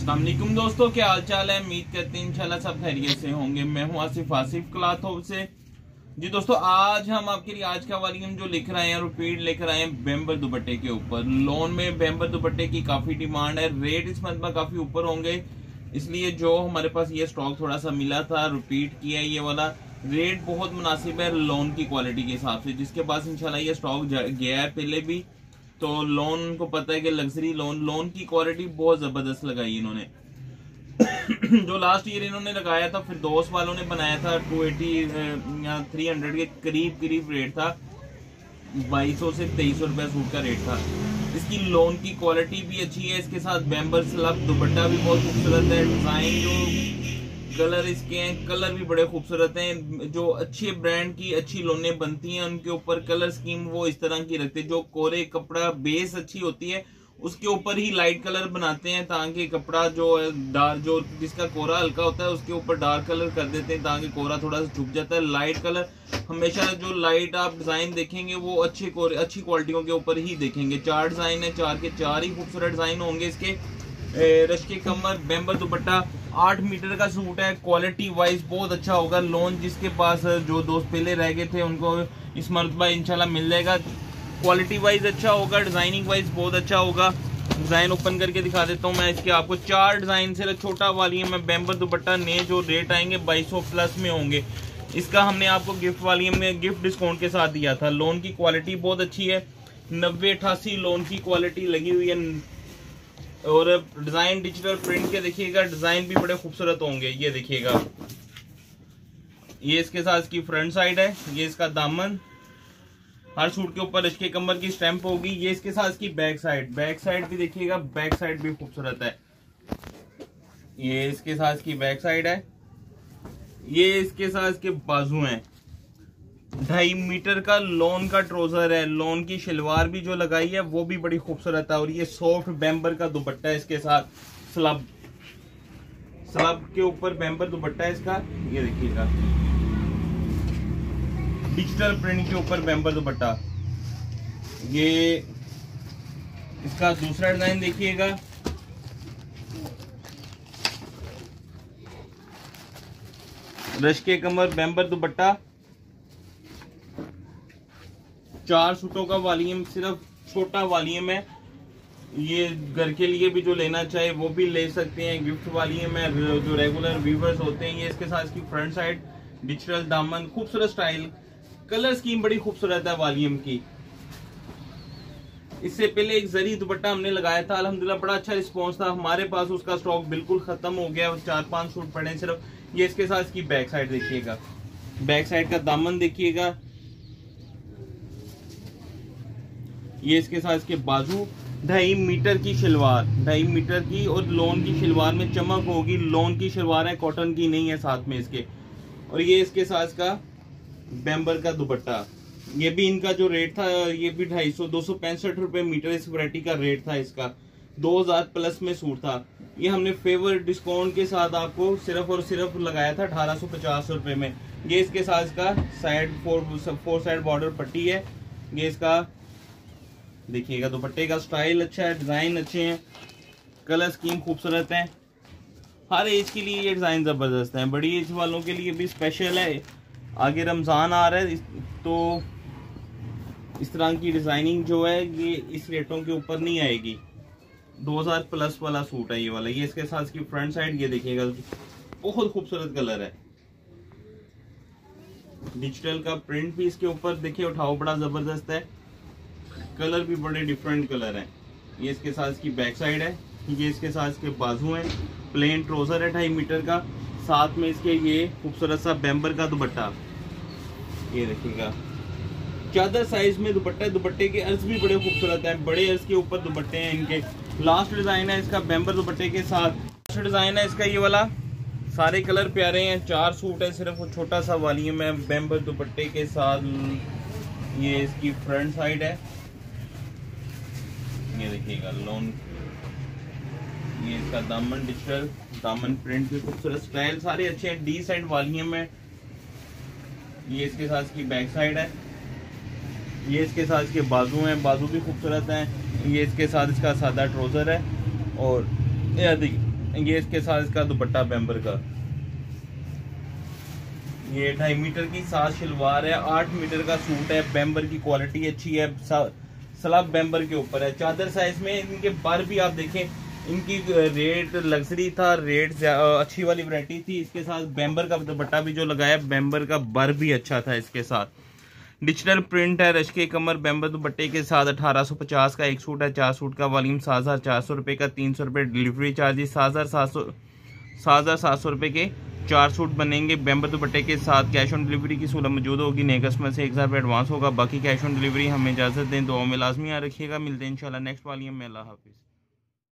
अस्सलाम वालेकुम दोस्तों, क्या हाल चाल है। उम्मीद करते हैं इंशाल्लाह सब खैरियत से होंगे। मैं हूं आसिफ क्लॉथ हाउस से। जी दोस्तों, आज हम आपके लिए आज का वॉल्यूम जो लेकर आए हैं, रिपीट लेकर आए हैं बेम्बर दुपट्टे के ऊपर। लोन में बेम्बर दुपट्टे की काफी डिमांड है, रेट इस मंथ में काफी ऊपर होंगे, इसलिए जो हमारे पास ये स्टॉक थोड़ा सा मिला था रिपीट किया। ये वाला रेट बहुत मुनासिब है लोन की क्वालिटी के हिसाब से, जिसके पास इंशाल्लाह ये स्टॉक गया है पहले भी। तो लोन को पता है कि लग्जरी लोन की क्वालिटी बहुत जबरदस्त लगाई इन्होंने। जो लास्ट ईयर इन्होंने लगाया था, फिर दोस्त वालों ने बनाया था 280 या 300 के करीब रेट था। 2200 से 2300 रुपए सूट का रेट था। इसकी लोन की क्वालिटी भी अच्छी है, इसके साथ बेम्बर स्लब दुपट्टा भी बहुत खूबसूरत है। डिजाइन जो कलर इसके हैं, कलर भी बड़े खूबसूरत हैं। जो अच्छे ब्रांड की अच्छी लोनें बनती हैं, उनके ऊपर कलर स्कीम वो इस तरह की रखते हैं। जो कोरे कपड़ा बेस अच्छी होती है, उसके ऊपर ही लाइट कलर बनाते हैं, ताकि कपड़ा जो डार्क, जो जिसका कोरा हल्का होता है उसके ऊपर डार्क कलर कर देते हैं, ताकि कोरा थोड़ा सा छुप जाता है। लाइट कलर हमेशा जो लाइट आप डिजाइन देखेंगे वो अच्छी क्वालिटियों के ऊपर ही देखेंगे। 4 डिजाइन है, 4 के 4 ही खूबसूरत डिजाइन होंगे इसके। रश्के कमर बेम्बर दुपट्टा 8 मीटर का सूट है, क्वालिटी वाइज बहुत अच्छा होगा। लोन जिसके पास जो दोस्त पहले रह गए थे उनको इस मरतबा इंशाल्लाह मिल जाएगा। क्वालिटी वाइज अच्छा होगा, डिजाइनिंग वाइज बहुत अच्छा होगा। डिजाइन ओपन करके दिखा देता हूँ मैं इसके आपको। 4 डिजाइन से छोटा वाली में बेम्बर दुपट्टा नए जो रेट आएंगे 2200 प्लस में होंगे। इसका हमने आपको गिफ्ट वाली में गिफ्ट डिस्काउंट के साथ दिया था। लोन की क्वालिटी बहुत अच्छी है, 90-88 लोन की क्वालिटी लगी हुई है। और डिजाइन डिजिटल प्रिंट के देखिएगा, डिजाइन भी बड़े खूबसूरत होंगे। ये देखिएगा, ये इसके साथ इसकी फ्रंट साइड है, ये इसका दामन। हर सूट के ऊपर इसके कमर की स्टैंप होगी। ये इसके साथ इसकी बैक साइड भी देखिएगा, बैक साइड भी खूबसूरत है। ये इसके साथ इसकी बैक साइड है, ये इसके साथ इसके बाजू हैं। 2.5 मीटर का लोन का ट्राउजर है। लोन की शलवार भी जो लगाई है वो भी बड़ी खूबसूरत है। और ये सॉफ्ट बेम्बर का दुपट्टा है इसके साथ। स्लब के ऊपर बेम्बर दुपट्टा है इसका। ये देखिएगा, डिजिटल प्रिंट के ऊपर बेम्बर दुपट्टा। ये इसका दूसरा डिजाइन देखिएगा, रश्के कमर बेम्बर दुपट्टा। 4 सूटों का वॉल्यूम, सिर्फ छोटा वॉल्यूम है। ये घर के लिए भी जो लेना चाहे वो भी ले सकते हैं। गिफ्ट वॉल्यूम है, जो रेगुलर व्यूवर्स होते हैं। ये इसके साथ इसकी फ्रंट साइड, डिजिटल दामन, खूबसूरत स्टाइल, कलर स्कीम बड़ी खूबसूरत है वॉल्यूम की। इससे पहले एक जरी दुपट्टा हमने लगाया था, अल्हम्दुलिल्लाह बड़ा अच्छा रिस्पॉन्स था। हमारे पास उसका स्टॉक बिल्कुल खत्म हो गया, 4-5 सूट पड़े सिर्फ। ये इसके साथ इसकी बैक साइड देखिएगा, बैक साइड का दामन देखिएगा। ये इसके साथ इसके बाजू। 2.5 मीटर की शलवार, 2.5 मीटर की, और लोन की शलवार में चमक होगी। लोन की शलवार है, कॉटन की नहीं है साथ में इसके। और ये इसके साथ इसका बेम्बर का दुपट्टा। ये भी इनका जो रेट था, ये भी 265 रुपए मीटर इस वैरायटी का रेट था इसका। 2000 प्लस में सूट था। ये हमने फेवर डिस्काउंट के साथ आपको सिर्फ और सिर्फ लगाया था 1850 रुपए में। ये इसके साथ इसका साइड 4 साइड बॉर्डर पट्टी है। ये इसका देखिएगा, दुपट्टे का स्टाइल अच्छा है, डिजाइन अच्छे हैं, कलर स्कीम खूबसूरत है। हर एज के लिए ये डिजाइन जबरदस्त है। बड़ी एज वालों के लिए भी स्पेशल है। आगे रमजान आ रहा है, तो इस तरह की डिजाइनिंग जो है ये इस रेटों के ऊपर नहीं आएगी। 2000 प्लस वाला सूट है ये वाला। ये इसके साथ इसकी फ्रंट साइड, ये देखिएगा, बहुत खूबसूरत कलर है। डिजिटल का प्रिंट भी इसके ऊपर देखिए, उठाओ बड़ा जबरदस्त है। कलर भी बड़े डिफरेंट कलर हैं। ये इसके साथ इसकी बैक साइड है, ये इसके साथ इसके बाजू हैं। प्लेन ट्राउजर है 2.5 मीटर का, साथ में इसके ये खूबसूरत सा बेम्बर का दुपट्टा। ये देखिएगा, चादर साइज में दुपट्टा है। दुपट्टे के अर्ज भी बड़े खूबसूरत है, बड़े अर्ज के ऊपर दुपट्टे हैं इनके। लास्ट डिजाइन है इसका बेम्बर दुपट्टे के साथ। लास्ट डिजाइन है इसका ये वाला। सारे कलर प्यारे हैं। 4 सूट है, सिर्फ छोटा सा वॉल्यूम है बेम्बर दुपट्टे के साथ। ये इसकी फ्रंट साइड है, ये देखिएगा लोन। ये इसका दामन, डिजिटल दामन प्रिंट की खूबसूरत स्टाइल, सारे अच्छे हैं। डी साइड वॉल्यूम है। ये इसके साथ इसकी बैक साइड है, ये इसके साथ इसके बाजू हैं, बाजू भी खूबसूरत हैं। ये इसके साथ इसका सादा ट्राउजर है। और ये ये इसके साथ इसका दुपट्टा बेम्बर का, ये 2.5 मीटर की साथ शलवार है, 8 मीटर का सूट है, बेम्बर की क्वालिटी अच्छी है, स्लब बेम्बर के ऊपर है, चादर साइज में। इनके बर भी आप देखें, इनकी रेट लग्जरी था, रेट अच्छी वाली वैरायटी थी। इसके साथ बेम्बर का दुपट्टा भी जो लगाया, बेम्बर का बर भी अच्छा था। इसके साथ डिजिटल प्रिंट है, रश्के कमर बेम्बर दुपट्टे के साथ 1850 का एक सूट है, 4 सूट का वॉल्यूम 7,400 रुपये का, 300 रुपये डिलीवरी चार्जेस, 7,700 रुपये के 4 सूट बनेंगे बेम्बर दुपट्टे के साथ। कैश ऑन डिलीवरी की सहूलत मौजूद होगी, नए कस्टमर से 1000 रुपये एडवांस होगा, बाकी कैश ऑन डिलीवरी। हमें इजाज़त दें, दुआ में लाजमी याद रखिएगा। मिलते हैं इंशाल्लाह नेक्स्ट वॉल्यूम में। अल्लाह हाफिज़।